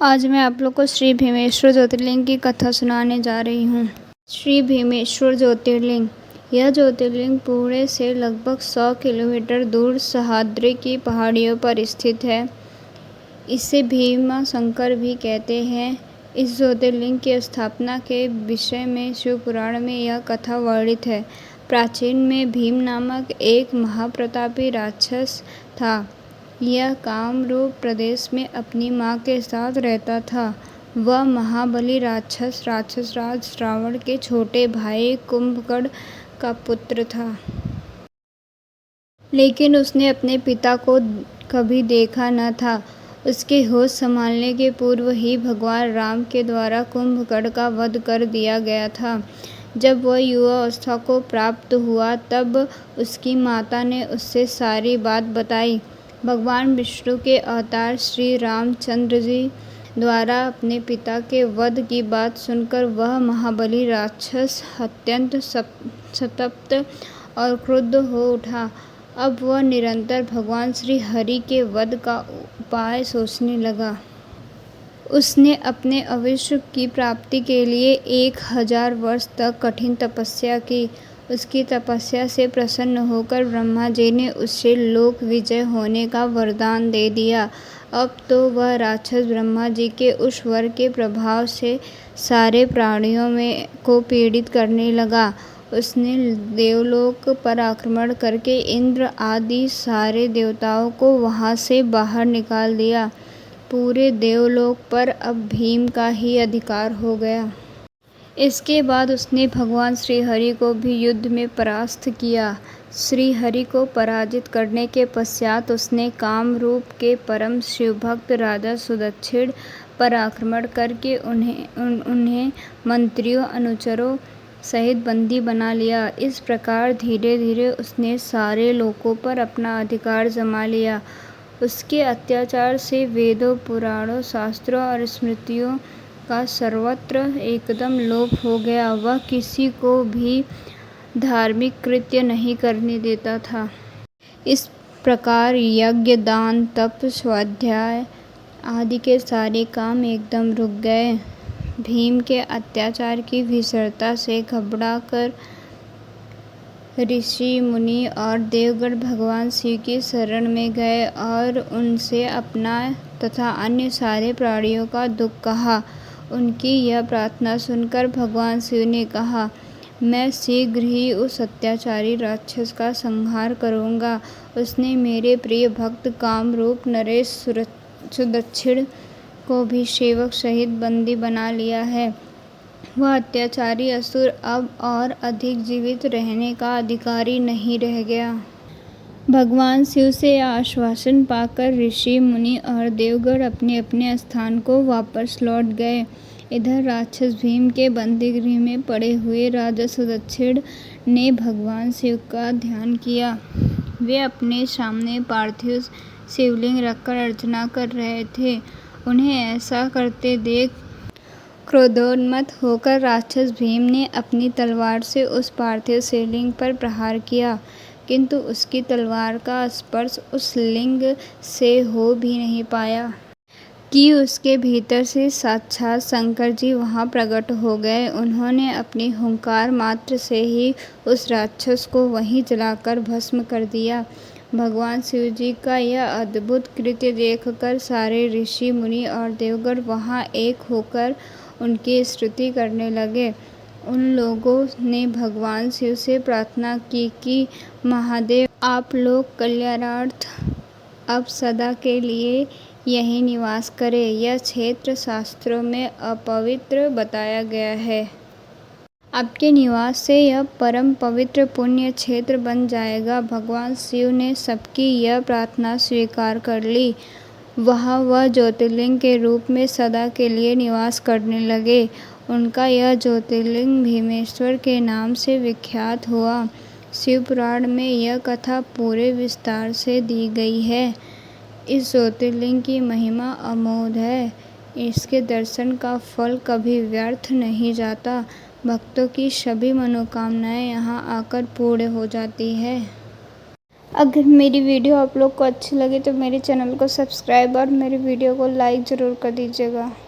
आज मैं आप लोग को श्री भीमेश्वर ज्योतिर्लिंग की कथा सुनाने जा रही हूँ। श्री भीमेश्वर ज्योतिर्लिंग। यह ज्योतिर्लिंग पुणे से लगभग 100 किलोमीटर दूर सह्याद्री की पहाड़ियों पर स्थित है। इसे भीमा शंकर भी कहते हैं। इस ज्योतिर्लिंग की स्थापना के विषय में शिव पुराण में यह कथा वर्णित है। प्राचीन में भीम नामक एक महाप्रतापी राक्षस था। यह कामरूप प्रदेश में अपनी माँ के साथ रहता था। वह महाबली राक्षस राज रावण के छोटे भाई कुंभकर्ण का पुत्र था। लेकिन उसने अपने पिता को कभी देखा न था। उसके होश संभालने के पूर्व ही भगवान राम के द्वारा कुंभकर्ण का वध कर दिया गया था। जब वह युवावस्था को प्राप्त हुआ तब उसकी माता ने उससे सारी बात बताई। भगवान विष्णु के अवतार श्री रामचंद्र जी द्वारा अपने पिता के वध की बात सुनकर वह महाबली राक्षस अत्यंत संतप्त और क्रुद्ध हो उठा। अब वह निरंतर भगवान श्री हरि के वध का उपाय सोचने लगा। उसने अपने अविष्य की प्राप्ति के लिए 1000 वर्ष तक कठिन तपस्या की। उसकी तपस्या से प्रसन्न होकर ब्रह्मा जी ने उससे लोक विजय होने का वरदान दे दिया। अब तो वह राक्षस ब्रह्मा जी के उस वर के प्रभाव से सारे प्राणियों को पीड़ित करने लगा। उसने देवलोक पर आक्रमण करके इंद्र आदि सारे देवताओं को वहां से बाहर निकाल दिया। पूरे देवलोक पर अब भीम का ही अधिकार हो गया। इसके बाद उसने भगवान श्री हरि को भी युद्ध में परास्त किया। श्री हरि को पराजित करने के पश्चात उसने कामरूप के परम शिवभक्त राजा सुदक्षिण पर आक्रमण करके उन्हें मंत्रियों अनुचरों सहित बंदी बना लिया। इस प्रकार धीरे धीरे उसने सारे लोकों पर अपना अधिकार जमा लिया। उसके अत्याचार से वेदों, पुराणों, शास्त्रों और स्मृतियों का सर्वत्र एकदम लोप हो गया। वह किसी को भी धार्मिक कृत्य नहीं करने देता था। इस प्रकार यज्ञ, दान, तप, स्वाध्याय आदि के सारे काम एकदम रुक गए। भीम के अत्याचार की भीषणता से घबराकर ऋषि, मुनि और देवगण भगवान शिव की शरण में गए और उनसे अपना तथा अन्य सारे प्राणियों का दुख कहा। उनकी यह प्रार्थना सुनकर भगवान शिव ने कहा, मैं शीघ्र ही उस अत्याचारी राक्षस का संहार करूंगा। उसने मेरे प्रिय भक्त कामरूप नरेश सुदक्षिण को भी सेवक सहित बंदी बना लिया है। वह अत्याचारी असुर अब और अधिक जीवित रहने का अधिकारी नहीं रह गया। भगवान शिव से आश्वासन पाकर ऋषि, मुनि और देवगण अपने अपने स्थान को वापस लौट गए। इधर राक्षस भीम के बंदीगृह में पड़े हुए राजा सुदक्षिण ने भगवान शिव का ध्यान किया। वे अपने सामने पार्थिव शिवलिंग रखकर अर्चना कर रहे थे। उन्हें ऐसा करते देख क्रोधोन्मत्त होकर राक्षस भीम ने अपनी तलवार से उस पार्थिव शिवलिंग पर प्रहार किया, किंतु उसकी तलवार का स्पर्श उस लिंग से हो भी नहीं पाया कि उसके भीतर से साक्षात शंकर जी वहां प्रकट हो गए। उन्होंने अपनी हुंकार मात्र से ही उस राक्षस को वहीं जलाकर भस्म कर दिया। भगवान शिव जी का यह अद्भुत कृत्य देखकर सारे ऋषि, मुनि और देवगण वहां एक होकर उनकी स्तुति करने लगे। उन लोगों ने भगवान शिव से प्रार्थना की कि महादेव, आप लोक कल्याणार्थ अब सदा के लिए यहीं निवास करें। यह क्षेत्र शास्त्रों में अपवित्र बताया गया है। आपके निवास से यह परम पवित्र पुण्य क्षेत्र बन जाएगा। भगवान शिव ने सबकी यह प्रार्थना स्वीकार कर ली। वहाँ वह ज्योतिर्लिंग के रूप में सदा के लिए निवास करने लगे। उनका यह ज्योतिर्लिंग भीमेश्वर के नाम से विख्यात हुआ। शिव पुराण में यह कथा पूरे विस्तार से दी गई है। इस ज्योतिर्लिंग की महिमा अमोघ है। इसके दर्शन का फल कभी व्यर्थ नहीं जाता। भक्तों की सभी मनोकामनाएं यहाँ आकर पूर्ण हो जाती है। अगर मेरी वीडियो आप लोग को अच्छी लगे तो मेरे चैनल को सब्सक्राइब और मेरी वीडियो को लाइक ज़रूर कर दीजिएगा।